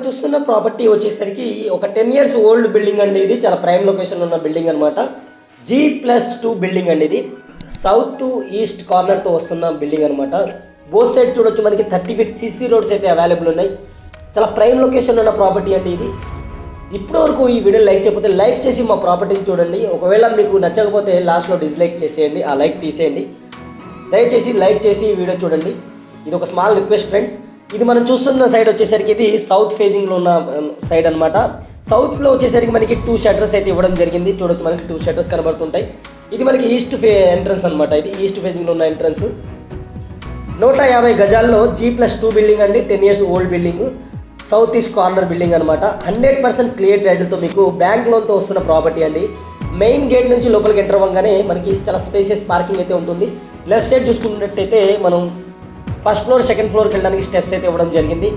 చూస్తున్న ప్రాపర్టీ వచ్చేసరికి ఒక 10 ఇయర్స్ ఓల్డ్ బిల్డింగ్ అండి. ఇది చాలా ప్రైమ్ లొకేషన్లో ఉన్న బిల్డింగ్ అనమాట. G+2 బిల్డింగ్ అండి. ఇది సౌత్ ఈస్ట్ కార్నర్తో వస్తున్న బిల్డింగ్ అనమాట. బోత్ సైడ్ చూడొచ్చు మనకి 30 ఫీట్ CC రోడ్స్ అయితే అవైలబుల్ ఉన్నాయి. చాలా ప్రైమ్ లొకేషన్లో ఉన్న ప్రాపర్టీ అండి ఇది. ఇప్పటి వరకు ఈ వీడియో లైక్ చేయకపోతే లైక్ చేసి మా ప్రాపర్టీని చూడండి. ఒకవేళ మీకు నచ్చకపోతే లాస్ట్లో డిస్లైక్ చేసేయండి, ఆ లైక్ తీసేయండి. దయచేసి లైక్ చేసి ఈ వీడియో చూడండి. ఇది ఒక స్మాల్ రిక్వెస్ట్ ఫ్రెండ్స్. ఇది మనం చూస్తున్న సైడ్ వచ్చేసరికి ఇది సౌత్ ఫేజింగ్లో ఉన్న సైడ్ అనమాట. సౌత్లో వచ్చేసరికి మనకి 2 షట్టర్స్ అయితే ఇవ్వడం జరిగింది. చూడొచ్చు మనకి 2 షట్టర్స్ కనబడుతుంటాయి. ఇది మనకి ఈస్ట్ ఎంట్రన్స్ అనమాట. ఇది ఈస్ట్ ఫేజింగ్లో ఉన్న ఎంట్రన్స్. 150 గజాల్లో G+2 బిల్డింగ్ అండి. 10 years old building, south east corner building అనమాట. 100% క్లియర్ టైటిల్తో మీకు బ్యాంక్ లోన్తో వస్తున్న ప్రాపర్టీ అండి. మెయిన్ గేట్ నుంచి లోపలికి ఎంటర్ అవ్వగానే మనకి చాలా స్పేసియస్ పార్కింగ్ అయితే ఉంటుంది. లెఫ్ట్ సైడ్ చూసుకున్నట్టయితే మనం ఫస్ట్ ఫ్లోర్ సెకండ్ ఫ్లోర్కి వెళ్ళడానికి స్టెప్స్ అయితే ఇవ్వడం జరిగింది.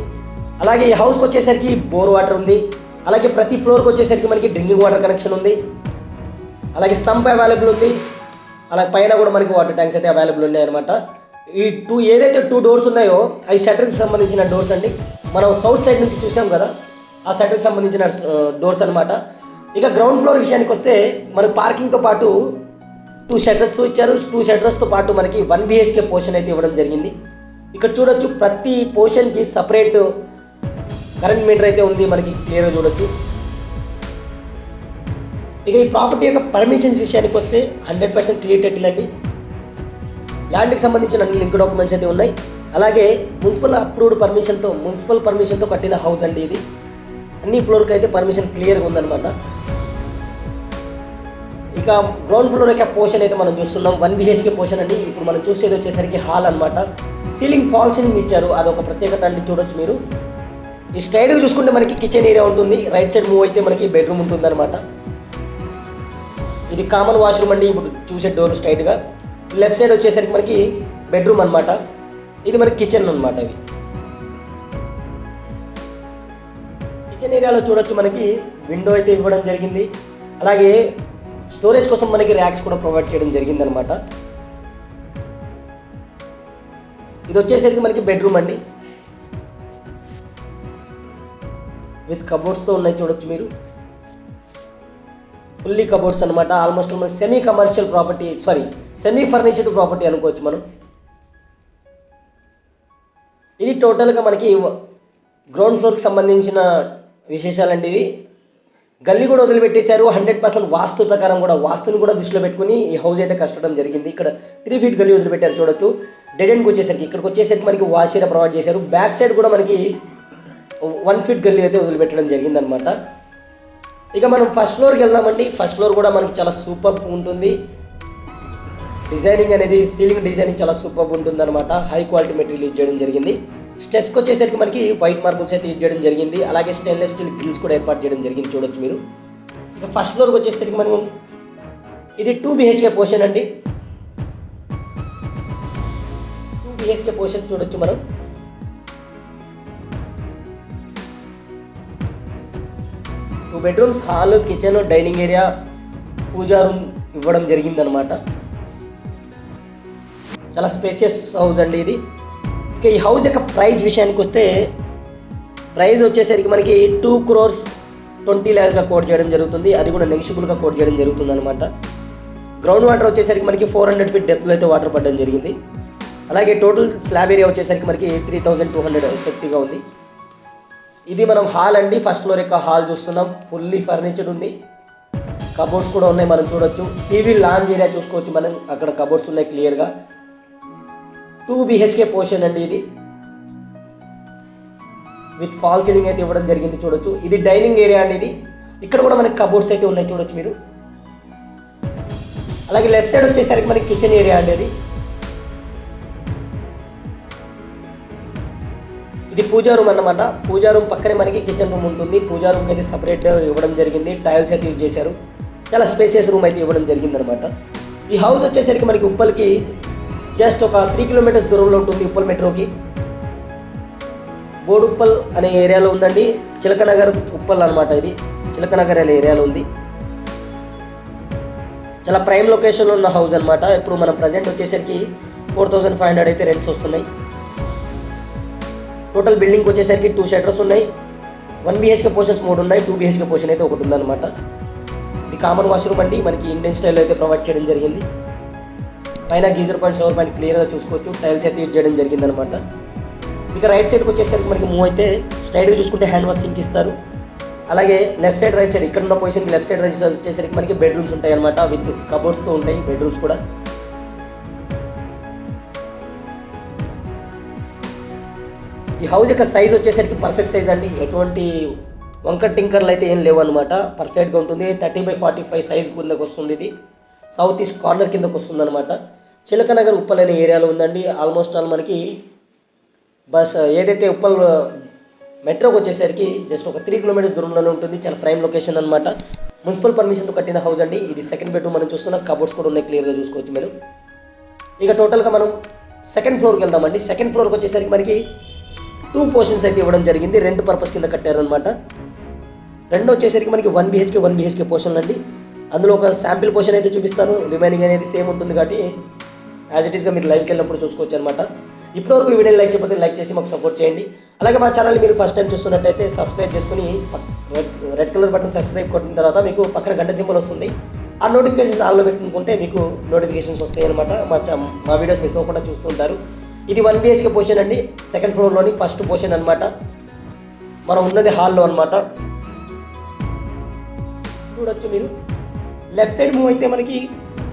అలాగే ఈ హౌస్కి వచ్చేసరికి బోర్ వాటర్ ఉంది. అలాగే ప్రతి ఫ్లోర్కి వచ్చేసరికి మనకి డ్రింకింగ్ వాటర్ కనెక్షన్ ఉంది. అలాగే సంప్ అవైలబుల్ ఉంది. అలాగే పైన కూడా మనకి వాటర్ ట్యాంక్స్ అయితే అవైలబుల్ ఉన్నాయి అనమాట. ఈ ఏదైతే 2 డోర్స్ ఉన్నాయో అవి షట్టర్కి సంబంధించిన డోర్స్ అండి. మనం సౌత్ సైడ్ నుంచి చూసాం కదా, ఆ షట్టర్కి సంబంధించిన డోర్స్ అనమాట. ఇక గ్రౌండ్ ఫ్లోర్ విషయానికి వస్తే మనకి పార్కింగ్తో పాటు 2 షట్టర్స్తో ఇచ్చారు. 2 షట్టర్స్తో పాటు మనకి 1 BHK పోర్షన్ అయితే ఇవ్వడం జరిగింది. ఇక్కడ చూడొచ్చు ప్రతి పోర్షన్కి సపరేట్ కరెంట్ మీటర్ అయితే ఉంది, మనకి క్లియర్గా చూడొచ్చు. ఇక ఈ ప్రాపర్టీ యొక్క పర్మిషన్స్ విషయానికి వస్తే 100% క్లియర్ టైటిల్ అండి. ల్యాండ్కి సంబంధించిన అన్ని లింక్ డాక్యుమెంట్స్ అయితే ఉన్నాయి. అలాగే మున్సిపల్ పర్మిషన్తో కట్టిన హౌస్ అండి ఇది. అన్ని ఫ్లోర్కి అయితే పర్మిషన్ క్లియర్గా ఉందన్నమాట. ఇక గ్రౌండ్ ఫ్లోర్ యొక్క పోర్షన్ అయితే మనం చూస్తున్నాం. 1 BHK పోర్షన్ అండి. ఇప్పుడు మనం చూసేది వచ్చేసరికి హాల్ అనమాట. సీలింగ్ ఫాల్ సీలింగ్ ఇచ్చారు, అదొక ప్రత్యేకత అండి. చూడొచ్చు మీరు. ఈ స్ట్రైట్గా చూసుకుంటే మనకి కిచెన్ ఏరియా ఉంటుంది. రైట్ సైడ్ మూవ్ అయితే మనకి బెడ్రూమ్ ఉంటుంది అనమాట. ఇది కామన్ వాష్రూమ్ అండి. ఇప్పుడు చూసే డోర్ స్ట్రైట్గా. లెఫ్ట్ సైడ్ వచ్చేసరికి మనకి బెడ్రూమ్ అనమాట. ఇది మనకి కిచెన్ అనమాట. ఇది కిచెన్ ఏరియాలో చూడొచ్చు మనకి విండో అయితే ఇవ్వడం జరిగింది. అలాగే స్టోరేజ్ కోసం మనకి ర్యాక్స్ కూడా ప్రొవైడ్ చేయడం జరిగింది అనమాట. ఇది వచ్చేసరికి మనకి బెడ్రూమ్ అండి. విత్ కబోర్డ్స్తో ఉన్నాయి చూడొచ్చు మీరు. ఫుల్లీ కబోర్డ్స్ అనమాట. ఆల్మోస్ట్ మనకి సెమీ ఫర్నిచర్డ్ ప్రాపర్టీ అనుకోవచ్చు మనం. ఇది టోటల్గా మనకి గ్రౌండ్ ఫ్లోర్కి సంబంధించిన విశేషాలండి. ఇది గల్లీ కూడా వదిలిపెట్టేశారు. 100% వాస్తు ప్రకారం కూడా వాస్తుని కూడా దృష్టిలో పెట్టుకుని ఈ హౌస్ అయితే కట్టడం జరిగింది. ఇక్కడ 3 ఫీట్ గల్లీ వదిలిపెట్టారు చూడొచ్చు. డెడ్ ఎండ్కి వచ్చేసరికి ఇక్కడికి వచ్చేసరికి మనకి వాష్ ఏరియా ప్రొవైడ్ చేశారు. బ్యాక్ సైడ్ కూడా మనకి 1 ఫీట్ గల్లీ అయితే వదిలిపెట్టడం జరిగిందనమాట. ఇక మనం ఫస్ట్ ఫ్లోర్కి వెళ్దామండి. ఫస్ట్ ఫ్లోర్ కూడా మనకి చాలా సూపర్ ఉంటుంది. డిజైనింగ్ అనేది సీలింగ్ డిజైనింగ్ చాలా సూపర్ ఉంటుంది అనమాట. హై క్వాలిటీ మెటీరియల్ యూజ్ చేయడం జరిగింది. స్టెప్స్కి వచ్చేసరికి మనకి వైట్ మార్బుల్స్ అయితే యూజ్ చేయడం జరిగింది. అలాగే స్టెయిన్లెస్ స్టీల్ గ్రిల్స్ కూడా ఏర్పాటు చేయడం జరిగింది చూడొచ్చు మీరు. ఇక ఫస్ట్ ఫ్లోర్కి వచ్చేసరికి మనం ఇది 2 BHK పోర్షన్ అండి. 2 BHK పోర్షన్ చూడొచ్చు మనం. Two bedrooms, hall, kitchen, dining area, puja room ఇవ్వడం జరిగింది అనమాట. చాలా స్పేసియస్ హౌస్ అండి ఇది. ఇక ఈ హౌస్ యొక్క ప్రైస్ విషయానికి వస్తే ప్రైస్ వచ్చేసరికి మనకి 2,20 lakhs కోట్ చేయడం జరుగుతుంది. అది కూడా నెగిషియబుల్గా కోట్ చేయడం జరుగుతుంది అనమాట. గ్రౌండ్ వాటర్ వచ్చేసరికి మనకి 400 ఫీట్ డెప్త్లో అయితే వాటర్ పడడం జరిగింది. అలాగే టోటల్ స్లాబ్ ఏరియా వచ్చేసరికి మనకి 3,200 ఎఫెక్టివ్గా ఉంది. ఇది మనం హాల్ అండి. ఫస్ట్ ఫ్లోర్ యొక్క హాల్ చూస్తున్నాం. ఫుల్లీ ఫర్నిచర్డ్ ఉంది. కబోర్డ్స్ కూడా ఉన్నాయి, మనం చూడొచ్చు. టీవీ లాంజ్ ఏరియా చూసుకోవచ్చు మనం. అక్కడ కబోర్డ్స్ ఉన్నాయి క్లియర్గా. 2 BHK పోర్షన్ అండి ఇది. విత్ ఫాల్ సీలింగ్ అయితే ఇవ్వడం జరిగింది చూడొచ్చు. ఇది డైనింగ్ ఏరియా అండి. ఇది ఇక్కడ కూడా మనకి కబోర్డ్స్ అయితే ఉన్నాయి చూడొచ్చు మీరు. అలాగే లెఫ్ట్ సైడ్ వచ్చేసరికి మనకి కిచెన్ ఏరియా అండి. అది ఇది పూజా రూమ్ అన్నమాట. పూజా రూమ్ పక్కనే మనకి కిచెన్ రూమ్ ఉంటుంది. పూజా రూమ్కి అయితే సపరేట్ ఇవ్వడం జరిగింది. టైల్స్ అయితే యూజ్ చేశారు. చాలా స్పేసియస్ రూమ్ అయితే ఇవ్వడం జరిగింది అనమాట. ఈ హౌస్ వచ్చేసరికి మనకి ఉప్పల్కి జస్ట్ ఒక 3 kilometers దూరంలో ఉంటుంది. ఉప్పల్ మెట్రోకి బోడుప్పల్ అనే ఏరియాలో ఉందండి. చిలకనగర్ ఉప్పల్ అనమాట. ఇది చిలకనగర్ అనే ఏరియాలో ఉంది. చాలా ప్రైమ్ లొకేషన్లో ఉన్న హౌస్ అనమాట. ఇప్పుడు మనం ప్రజెంట్ వచ్చేసరికి 4500 అయితే రెంట్స్ వస్తున్నాయి. టోటల్ బిల్డింగ్కి వచ్చేసరికి 2 షట్టర్స్ ఉన్నాయి. 1 BHK పోర్షన్స్ 3 ఉన్నాయి, 2 BHK పోర్షన్ అయితే ఒకటి ఉందన్నమాట. ఇది కామన్ వాష్రూమ్ అండి, మనకి ఇండియన్ స్టైల్లో అయితే ప్రొవైడ్ చేయడం జరిగింది. పైన గీజర్ పాయింట్, షవర్ పాయింట్ క్లియర్గా చూసుకోవచ్చు. టైల్స్ అయితే యూజ్ చేయడం జరిగిందనమాట. ఇక రైట్ సైడ్కి వచ్చేసరికి మనకి మూవ్ అయితే స్ట్రైట్గా చూసుకుంటే హ్యాండ్ వాష్ సింక్ ఇస్తారు. అలాగే లెఫ్ట్ సైడ్, రైట్ సైడ్ ఇక్కడ ఉన్న పొజిషన్కి లెఫ్ట్ సైడ్, రైట్ సైడ్ వచ్చేసరికి మనకి బెడ్రూమ్స్ ఉంటాయి అనమాట. విత్ కబోర్డ్స్తో ఉంటాయి బెడ్రూమ్స్ కూడా. ఈ హౌస్ యొక్క సైజ్ వచ్చేసరికి పర్ఫెక్ట్ సైజ్ అండి, ఎటువంటి వంకర్ టింకర్లు అయితే ఏం లేవు అనమాట. పర్ఫెక్ట్గా ఉంటుంది. 30x45 సైజ్ కిందకు వస్తుంది. ఇది సౌత్ ఈస్ట్ కార్నర్ కిందకు వస్తుంది అనమాట. చిలకనగర్ ఉప్పల్ అనే ఏరియాలో ఉందండి. ఆల్మోస్ట్ ఆల్ మనకి బస్ ఏదైతే ఉప్పల్ మెట్రోకి వచ్చేసరికి జస్ట్ ఒక 3 కిలోమీటర్స్ దూరంలోనే ఉంటుంది. చాలా ప్రైమ్ లొకేషన్ అనమాట. మున్సిపల్ పర్మిషన్తో కట్టిన హౌస్ అండి. ఇది సెకండ్ బెడ్రూమ్ మనం చూస్తున్నాం. కబోర్డ్స్ కూడా ఉన్నాయి, క్లియర్గా చూసుకోవచ్చు మీరు. ఇక టోటల్గా మనం సెకండ్ ఫ్లోర్కి వెళ్దామండి. సెకండ్ ఫ్లోర్కి వచ్చేసరికి మనకి 2 పోర్షన్స్ అయితే ఇవ్వడం జరిగింది. రెంట్ పర్పస్ కింద కట్టారనమాట. రెండు వచ్చేసరికి మనకి 1 BHK పోర్షన్ అండి. అందులో ఒక శాంపిల్ పోర్షన్ అయితే చూపిస్తాను. రిమైనింగ్ అనేది సేమ్ ఉంటుంది కాబట్టి యాజ్ ఇట్ ఈస్గా మీరు లైవ్కి వెళ్ళినప్పుడు చూసుకోవచ్చు అనమాట. ఇప్పటివరకు ఈ వీడియో లైక్ చేయకపోతే లైక్ చేసి మాకు సపోర్ట్ చేయండి. అలాగే మా ఛానల్ని మీరు ఫస్ట్ టైం చూస్తున్నట్టయితే సబ్స్క్రైబ్ చేసుకుని రెడ్ కలర్ బటన్ సబ్స్క్రైబ్ కొట్టిన తర్వాత మీకు పక్కన గంట సింబల్ వస్తుంది. ఆ నోటిఫికేషన్స్ ఆన్లో పెట్టుకుంటే మీకు నోటిఫికేషన్స్ వస్తాయి అనమాట. మా వీడియోస్ మిస్ అవ్వకుండా చూస్తుంటారు. ఇది 1 BHK పోర్షన్ అండి. సెకండ్ ఫ్లోర్లోని ఫస్ట్ పోర్షన్ అనమాట. మనం ఉన్నది హాల్లో అనమాట. చూడొచ్చు మీరు. లెఫ్ట్ సైడ్ మూవ్ అయితే మనకి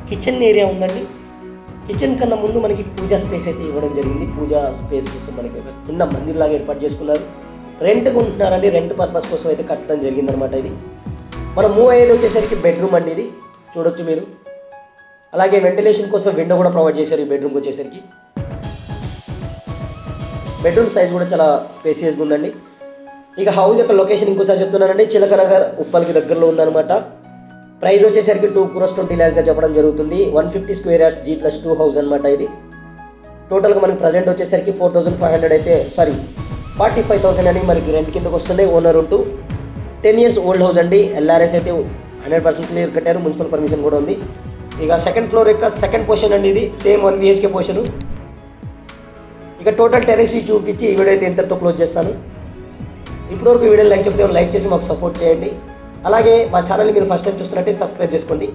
కిచెన్ ఏరియా ఉందండి. కిచెన్ కన్నా ముందు మనకి పూజా స్పేస్ అయితే ఇవ్వడం జరిగింది. పూజా స్పేస్ కోసం మనకి ఒక చిన్న మందిర్లాగా ఏర్పాటు చేసుకున్నారు. రెంట్కి ఉంటున్నారండి, రెంట్ పర్పస్ కోసం అయితే కట్టడం జరిగిందనమాట. ఇది మనం మూవ్ అయ్యేది వచ్చేసరికి బెడ్రూమ్ అండి. ఇది చూడొచ్చు మీరు. అలాగే వెంటిలేషన్ కోసం విండో కూడా ప్రొవైడ్ చేశారు ఈ బెడ్రూమ్కి వచ్చేసరికి. బెడ్రూమ్ సైజ్ కూడా చాలా స్పేసియస్గా ఉందండి. ఇక హౌస్ యొక్క లొకేషన్ ఇంకోసారి చెప్తున్నానండి. చిలకనగర్ ఉప్పల్కి దగ్గరలో ఉందన్నమాట. ప్రైస్ వచ్చేసరికి 2,20 lakhsగా చెప్పడం జరుగుతుంది. 150 square yards G+2 హౌస్ అనమాట. ఇది టోటల్గా మనకి ప్రజెంట్ వచ్చేసరికి 4,500 అయితే 45,000 అని మనకి రెంట్ కిందకు వస్తుంది. ఓనర్ ఉంటూ 10 years ఓల్డ్ హౌస్ అండి. LRS అయితే 100% క్లియర్ కట్టారు. మున్సిపల్ పర్మిషన్ కూడా ఉంది. ఇక సెకండ్ ఫ్లోర్ యొక్క సెకండ్ పోర్షన్ అండి. ఇది సేమ్ 1 BHK పోర్షను. ఇక టోటల్ టెర్రస్ వ్యూ చూపించి ఈ వీడియో అయితే ఇంతటితో క్లోజ్ చేస్తాను. ఇప్పటివరకు ఈ వీడియో లైక్ చేసి మాకు సపోర్ట్ చేయండి. అలాగే మా ఛానల్ని మీరు ఫస్ట్ టైం చూస్తున్నట్టే సబ్స్క్రైబ్ చేసుకోండి.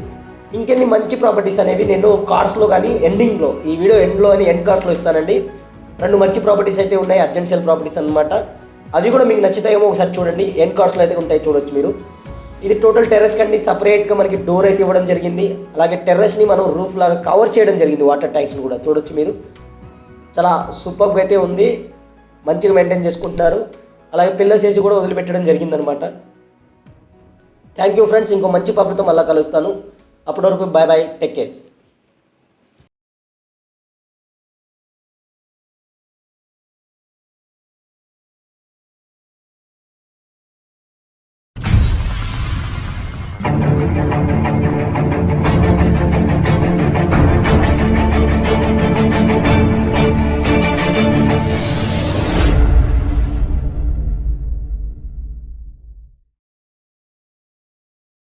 ఇంకెన్ని మంచి ప్రాపర్టీస్ అనేవి నేను కార్డ్స్లో కానీ ఎండింగ్లో, ఈ వీడియో ఎండ్లో అని ఎండ్ కార్డ్స్లో ఇస్తానండి. 2 మంచి ప్రాపర్టీస్ అయితే ఉన్నాయి, అర్జెంట్ సేల్ ప్రాపర్టీస్ అనమాట. అవి కూడా మీకు నచ్చుతాయేమో ఒకసారి చూడండి. ఎండ్ కార్డ్స్లో అయితే ఉంటాయి, చూడొచ్చు మీరు. ఇది టోటల్ టెర్రస్ కండి. సపరేట్గా మనకి డోర్ అయితే ఇవ్వడం జరిగింది. అలాగే టెర్రస్ని మనం రూఫ్ లాగా కవర్ చేయడం జరిగింది. వాటర్ ట్యాంక్స్ని కూడా చూడొచ్చు మీరు. చాలా సూపర్గా అయితే ఉంది. మంచిగా మెయింటైన్ చేసుకుంటున్నారు. అలాగే పిల్లర్స్ వేసి కూడా వదిలిపెట్టడం జరిగిందనమాట. Thank you friends. ఇంకో మంచి ప్రాపర్టీతో మళ్ళీ కలుస్తాను. అప్పటి వరకు బాయ్ బాయ్, టేక్ కేర్.